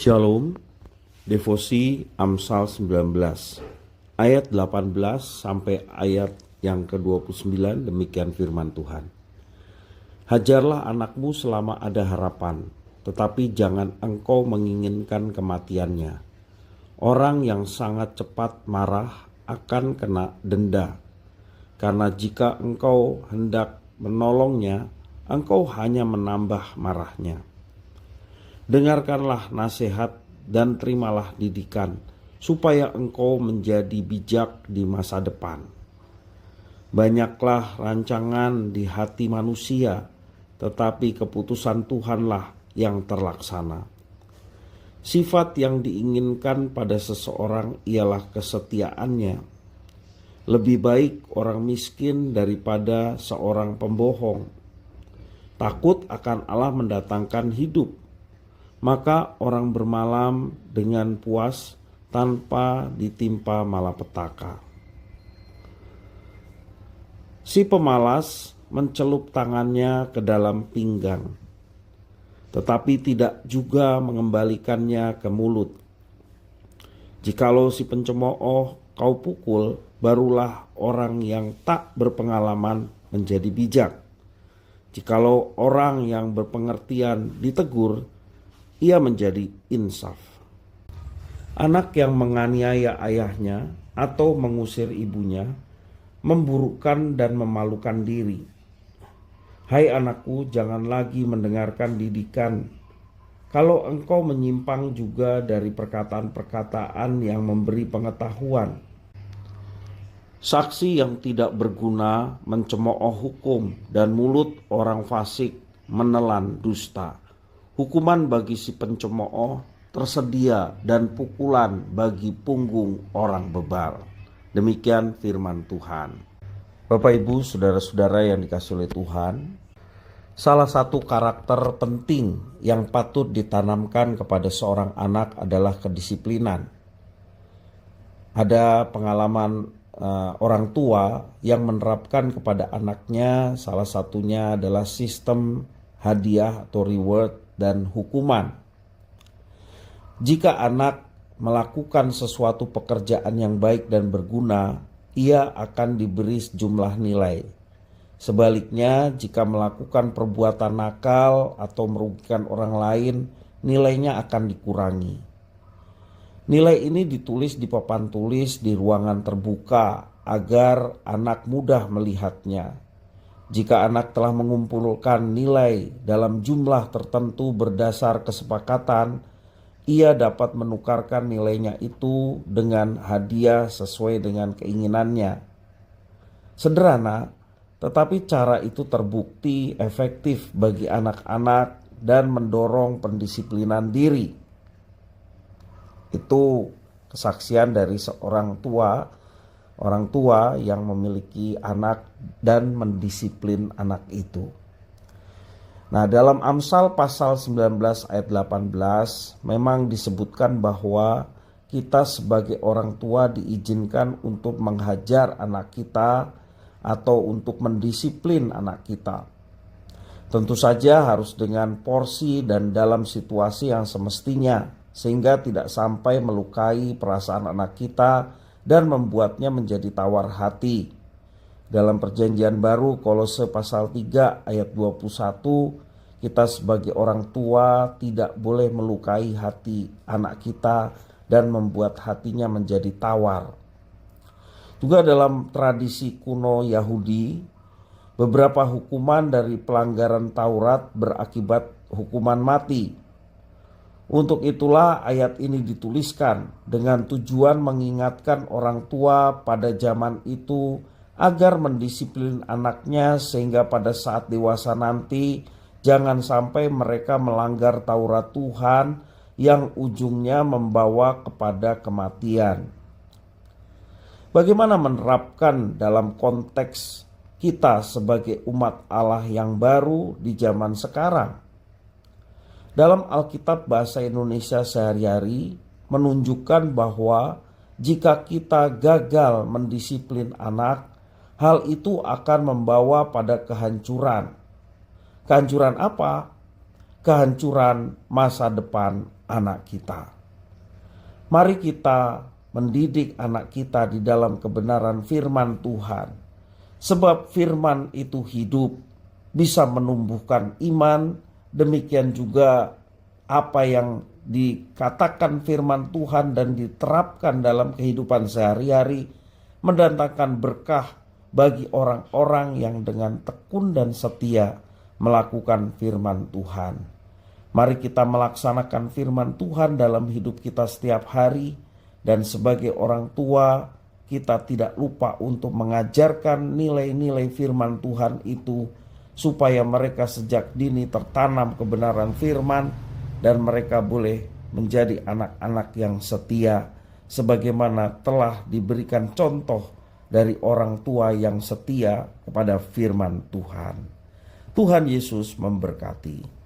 Shalom, devosi Amsal 19, ayat 18 sampai ayat yang ke-29, demikian firman Tuhan. Hajarlah anakmu selama ada harapan, tetapi jangan engkau menginginkan kematiannya. Orang yang sangat cepat marah akan kena denda, karena jika engkau hendak menolongnya, engkau hanya menambah marahnya. Dengarkanlah nasihat dan terimalah didikan, supaya engkau menjadi bijak di masa depan. Banyaklah rancangan di hati manusia, tetapi keputusan Tuhanlah yang terlaksana. Sifat yang diinginkan pada seseorang ialah kesetiaannya. Lebih baik orang miskin daripada seorang pembohong. Takut akan Allah mendatangkan hidup. Maka orang bermalam dengan puas tanpa ditimpa malapetaka. Si pemalas mencelup tangannya ke dalam pinggang, tetapi tidak juga mengembalikannya ke mulut. Jikalau si pencemooh kau pukul, barulah orang yang tak berpengalaman menjadi bijak. Jikalau orang yang berpengertian ditegur, ia menjadi insaf. Anak yang menganiaya ayahnya atau mengusir ibunya memburukkan dan memalukan diri. Hai anakku, jangan lagi mendengarkan didikan. Kalau engkau menyimpang juga dari perkataan-perkataan yang memberi pengetahuan. Saksi yang tidak berguna mencemooh hukum, dan mulut orang fasik menelan dusta. Hukuman bagi si pencemooh tersedia, dan pukulan bagi punggung orang bebal. Demikian firman Tuhan. Bapak Ibu, saudara-saudara yang dikasihi oleh Tuhan, salah satu karakter penting yang patut ditanamkan kepada seorang anak adalah kedisiplinan. Ada pengalaman orang tua yang menerapkan kepada anaknya, salah satunya adalah sistem hadiah atau reward dan hukuman. Jika anak melakukan sesuatu pekerjaan yang baik dan berguna, ia akan diberi sejumlah nilai. Sebaliknya, jika melakukan perbuatan nakal atau merugikan orang lain, nilainya akan dikurangi. Nilai ini ditulis di papan tulis di ruangan terbuka agar anak mudah melihatnya. Jika anak telah mengumpulkan nilai dalam jumlah tertentu berdasar kesepakatan, ia dapat menukarkan nilainya itu dengan hadiah sesuai dengan keinginannya. Sederhana, tetapi cara itu terbukti efektif bagi anak-anak dan mendorong pendisiplinan diri. Itu kesaksian dari seorang orang tua yang memiliki anak dan mendisiplin anak itu. Nah, dalam Amsal pasal 19 ayat 18 memang disebutkan bahwa kita sebagai orang tua diizinkan untuk menghajar anak kita atau untuk mendisiplin anak kita. Tentu saja harus dengan porsi dan dalam situasi yang semestinya, sehingga tidak sampai melukai perasaan anak kita dan membuatnya menjadi tawar hati. Dalam perjanjian baru Kolose pasal 3 ayat 21, kita sebagai orang tua tidak boleh melukai hati anak kita dan membuat hatinya menjadi tawar. Juga dalam tradisi kuno Yahudi, beberapa hukuman dari pelanggaran Taurat berakibat hukuman mati. Untuk itulah ayat ini dituliskan dengan tujuan mengingatkan orang tua pada zaman itu agar mendisiplin anaknya sehingga pada saat dewasa nanti jangan sampai mereka melanggar Taurat Tuhan yang ujungnya membawa kepada kematian. Bagaimana menerapkan dalam konteks kita sebagai umat Allah yang baru di zaman sekarang? Dalam Alkitab bahasa Indonesia sehari-hari menunjukkan bahwa jika kita gagal mendisiplin anak, hal itu akan membawa pada kehancuran. Kehancuran apa? Kehancuran masa depan anak kita. Mari kita mendidik anak kita di dalam kebenaran firman Tuhan. Sebab firman itu hidup, bisa menumbuhkan iman. Demikian juga apa yang dikatakan firman Tuhan dan diterapkan dalam kehidupan sehari-hari mendatangkan berkah bagi orang-orang yang dengan tekun dan setia melakukan firman Tuhan. Mari kita melaksanakan firman Tuhan dalam hidup kita setiap hari, dan sebagai orang tua kita tidak lupa untuk mengajarkan nilai-nilai firman Tuhan itu supaya mereka sejak dini tertanam kebenaran firman dan mereka boleh menjadi anak-anak yang setia sebagaimana telah diberikan contoh dari orang tua yang setia kepada firman Tuhan. Tuhan Yesus memberkati.